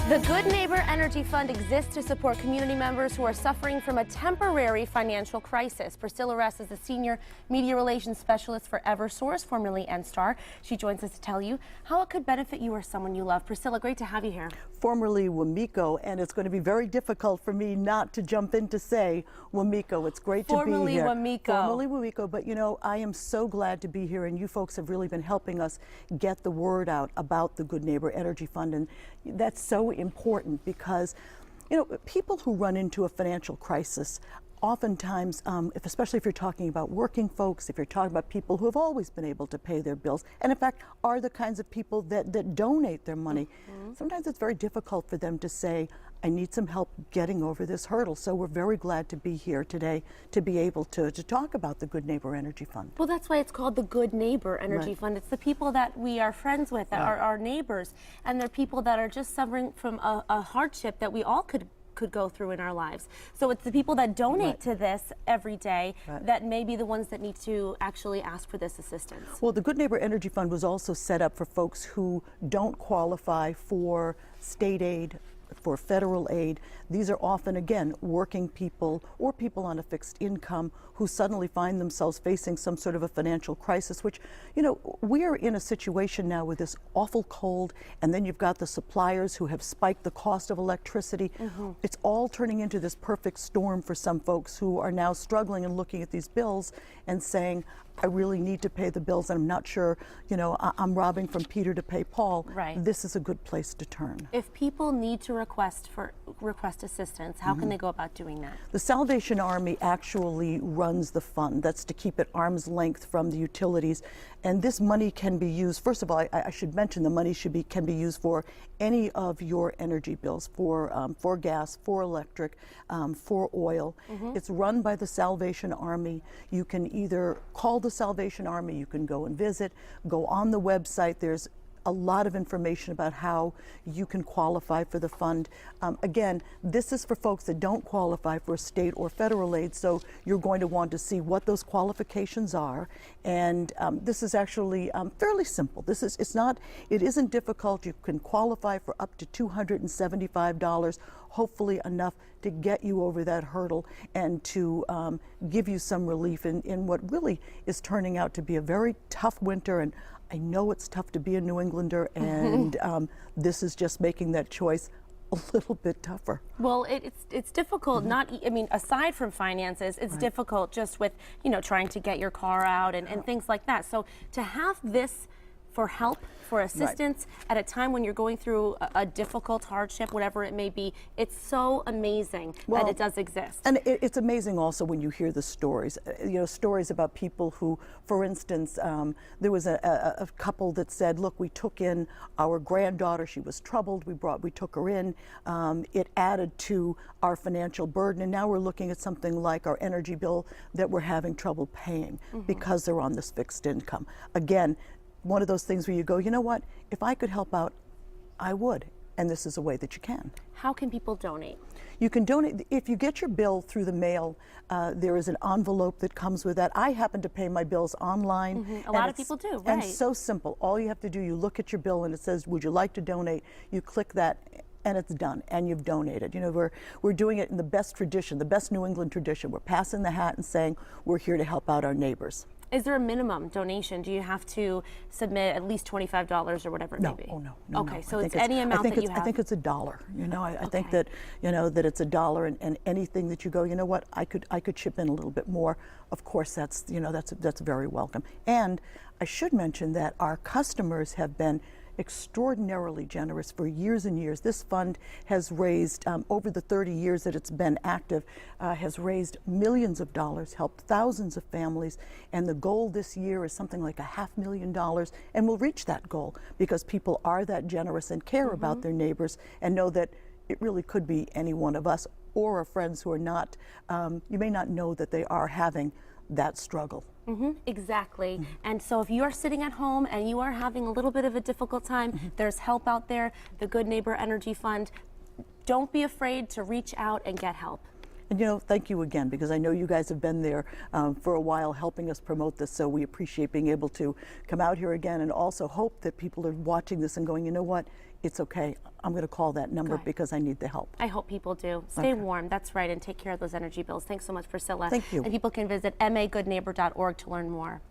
The Good Neighbor Energy Fund exists to support community members who are suffering from a temporary financial crisis. Priscilla Ress is the Senior Media Relations Specialist for Eversource, formerly NSTAR. She joins us to tell you how it could benefit you or someone you love. Priscilla, great to have you here. Formerly WAMECO, and it's going to be very difficult for me not to jump in to say WAMECO. It's great to be here. Formerly WAMECO, but you know, I am so glad to be here, and you folks have really been helping us get the word out about the Good Neighbor Energy Fund, and that's so important because, you know, people who run into a financial crisis, oftentimes, especially if you're talking about working folks, if you're talking about people who have always been able to pay their bills, and in fact are the kinds of people that donate their money, sometimes it's very difficult for them to say, I need some help getting over this hurdle. So we're very glad to be here today to be able to talk about the Good Neighbor Energy Fund. Well, that's why it's called the Good Neighbor Energy Fund. It's the people that we are friends with, that are our neighbors, and they're people that are just suffering from a hardship that we all could go through in our lives. So it's the people that donate to this every day that may be the ones that need to actually ask for this assistance. Well, the Good Neighbor Energy Fund was also set up for folks who don't qualify for state aid, for federal aid. These are often, again, working people or people on a fixed income who suddenly find themselves facing some sort of a financial crisis, which, you know, we're in a situation now with this awful cold, and then you've got the suppliers who have spiked the cost of electricity. It's all turning into this perfect storm for some folks who are now struggling and looking at these bills and saying, I really need to pay the bills, and I'm not sure, you know, I'm robbing from Peter to pay Paul. This is a good place to turn. If people need to request assistance, how can they go about doing that? The Salvation Army actually runs the fund. That's to keep it arm's length from the utilities. And this money can be used, first of all, I should mention the money can be used for any of your energy bills, for gas, for electric, for oil. It's run by the Salvation Army. You can either call the Salvation Army, you can go and visit, go on the website. There's a lot of information about how you can qualify for the fund. Again, this is for folks that don't qualify for state or federal aid, so you're going to want to see what those qualifications are. And this is actually fairly simple. It isn't difficult. You can qualify for up to $275, hopefully enough to get you over that hurdle and to give you some relief in what really is turning out to be a very tough winter. And I know it's tough to be a New Englander, and this is just making that choice a little bit tougher. Well, it's difficult. I mean, aside from finances, it's difficult just with, you know, trying to get your car out and things like that. So to have this for help, for assistance at a time when you're going through a difficult hardship, whatever it may be, it's so amazing that it does exist. And it's amazing also when you hear the stories, you know, stories about people who, for instance, there was a couple that said, look, we took in our granddaughter, she was troubled, we took her in, it added to our financial burden, and now we're looking at something like our energy bill that we're having trouble paying because they're on this fixed income. Again, one of those things where you go, you know what, if I could help out, I would. And this is a way that you can. How can people donate? You can donate. If you get your bill through the mail, there is an envelope that comes with that. I happen to pay my bills online. A lot of people do, And it's so simple. All you have to do, you look at your bill and it says, would you like to donate? You click that and it's done, and you've donated. You know, we're doing it in the best tradition, the best New England tradition. We're passing the hat and saying, we're here to help out our neighbors. Is there a minimum donation? Do you have to submit at least $25 or whatever it may be? No. Okay, so it's any amount that you have? I think it's $1. You know, I think that, you know, that it's $1, and anything that you go, you know what, I could chip in a little bit more. Of course, that's, you know, that's very welcome. And I should mention that our customers have been extraordinarily generous for years and years. This fund has raised, over the 30 years that it's been active, has raised millions of dollars, helped thousands of families, and the goal this year is something like $500,000, and we'll reach that goal because people are that generous and care about their neighbors and know that it really could be any one of us or our friends who are not, you may not know that they are having that struggle. Exactly. And so if you are sitting at home and you are having a little bit of a difficult time, there's help out there. The Good Neighbor Energy Fund. Don't be afraid to reach out and get help. And you know, thank you again, because I know you guys have been there for a while helping us promote this, so we appreciate being able to come out here again, and also hope that people are watching this and going, you know what, it's okay. I'm going to call that number Good. because I need the help. I hope people do. Stay warm, that's right, and take care of those energy bills. Thanks so much, Priscilla. Thank you. And people can visit magoodneighbor.org to learn more.